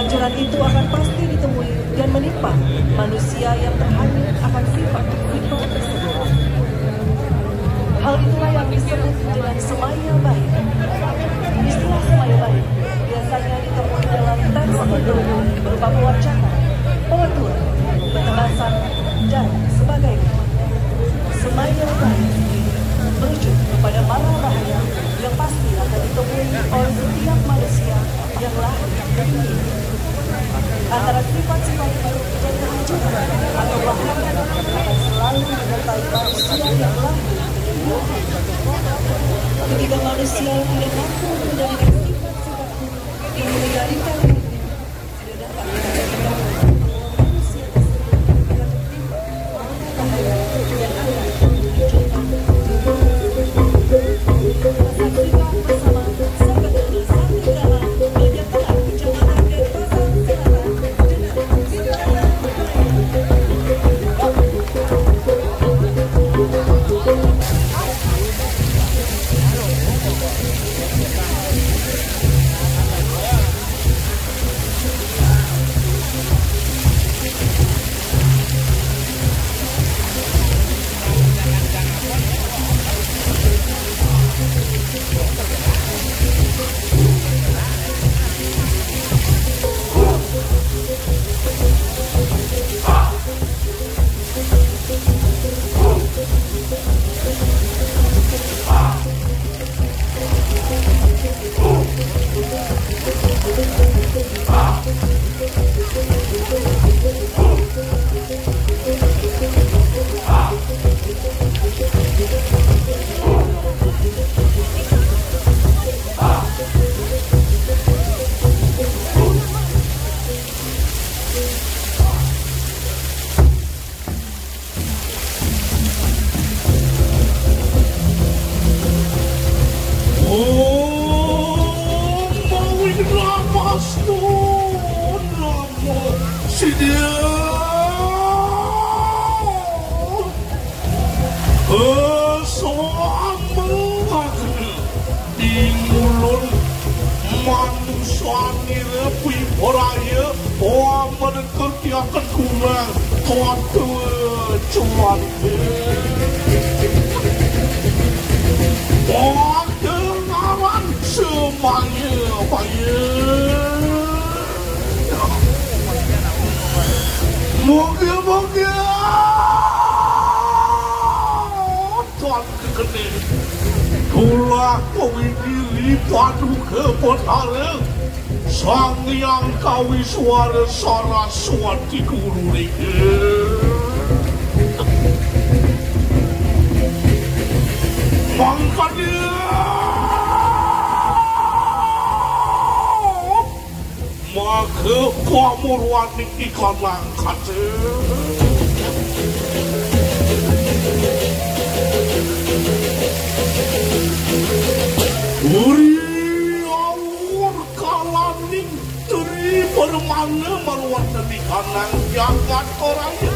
Kehancuran itu akan pasti ditemui dan menimpa manusia yang terhanyut akan sifat-sifat tersebut. Hal itulah yang disebut dengan semaya baik. Istilah semaya baik biasanya ditemui dalam teks hidup berupa pewacana, penuturan, penjelasan, dan sebagainya. Semaya baik merujuk kepada mara bahaya yang pasti akan ditemui oleh setiap manusia yang lahir di dunia. Antara sifat-sifat buruk dan kehancuran atau bahaya akan selalu menyertai manusia yang lahir di dunia. Ketika manusia tidak mampu mengendalikan sifat-sifat buruk yang mengendalikan tidak dapat mengendalikan manusia tersebut akan tertimpa bahaya dan akan dihancurkan. Saksikan bersama Sahabat Dulu Satu Drama bagian tengah Kecamatan Denpasar Selatan dengan Sindiran Sang Yang Kawiswara Saraswati Guru Rike Mangkanya maka pamurwaning ikan langkat bermana marwata di kanan jagat orangnya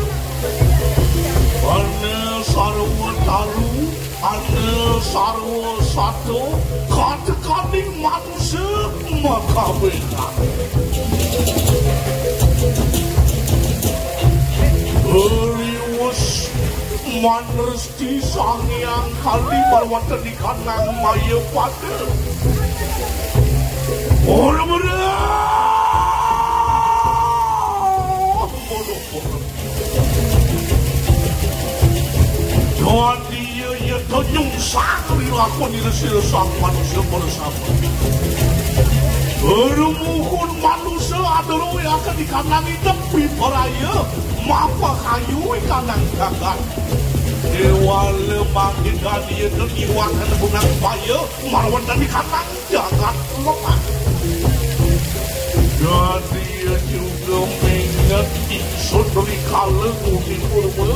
ane sarwa taru ane sarwa satu katekaning manusia maka benar beriwas manresti sang yang kali marwata di kanan maya pada orang-orang Tuhan dia yang ternyungsang dilakukan di resir sang manusia bersama berumuhun manusia adalah yang akan dikanangi tepi peraya mapa kayu ikanang gagal dewa lemangin dia terniwakan bunang paya marwan dan dikanang jagat lemah dan dia juga mengingat ingsun dari kala kuning urma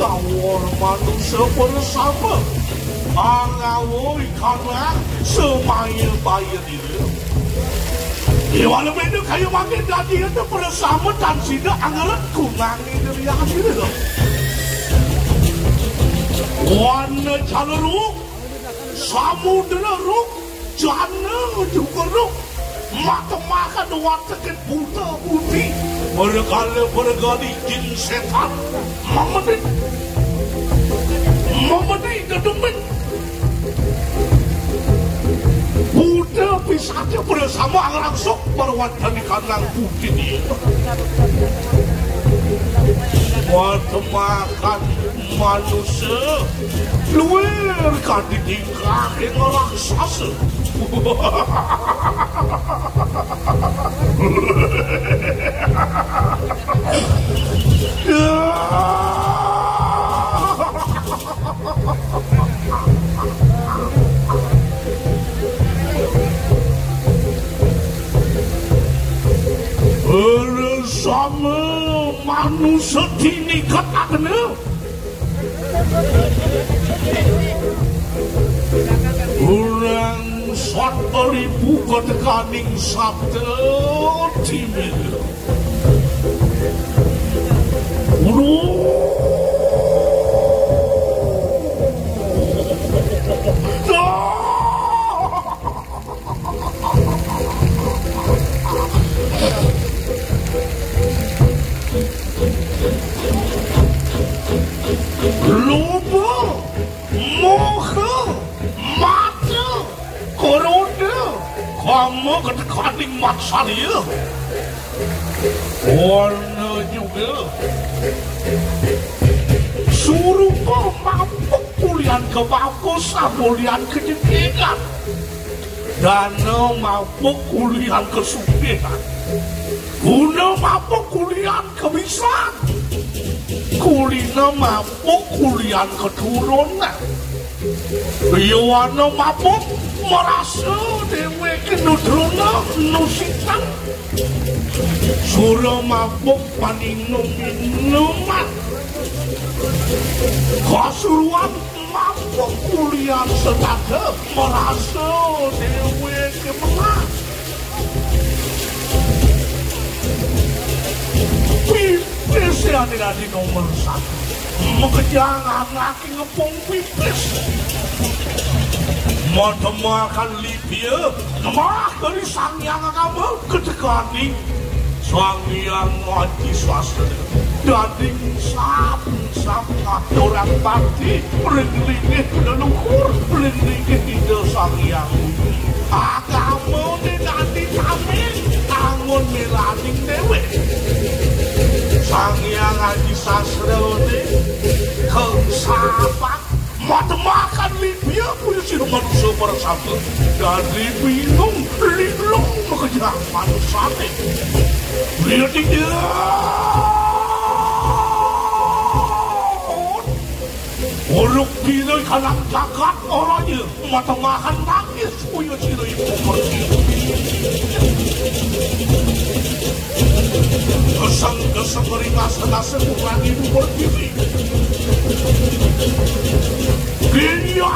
awal manusia bersama angawoi karena semaya bayar diri iwala benda kayu makin tadi itu bersama dan tidak angalan kunangi dari akhir warna cala ruk samudera ruk jana juga ruk mata makan watekin buta putih berkali jin setan memedih kedemen buta pisahnya bersama langsung berwadah di kandang putih ini mata makan manusia luar kadi tingkah yang raksasa bersama manusia dini katakan urang ribu ketekaning sabda timil lupa moha mata corona kamu ketekaning masa dia warna juga suruh kau mampu kuliah ke bagus kuliah ke jendekan dan mampu kuliah ke supihan guna mampu kuliah ke bisa kulina mampu kuliah keturunan Yowana mampu merasa dewe kenudrona nusitan surah mampu paninum-minuman kasuruan mampu kuliah setada merasa dewe kemenang pipis yang tidak di nomor 1 mengejangan lagi ngepung pipis mata makan Libya mah dari sang yang kamu ketekani sang yang ngaji swasta dading sapa orang bakti beringlingi leluhur beringlingi hidup sang yang agama nanti kami angon melaning dewe sang yang ngaji sastra ini kesapak mata makan Libya punya si manusia bersama dari bingung linglung mengejar manusia lihat dia uruk pilih kalang jagat orangnya mata makan nangis punya si ibu pergi kesang beringas tenasa kurang ibu berdiri Genya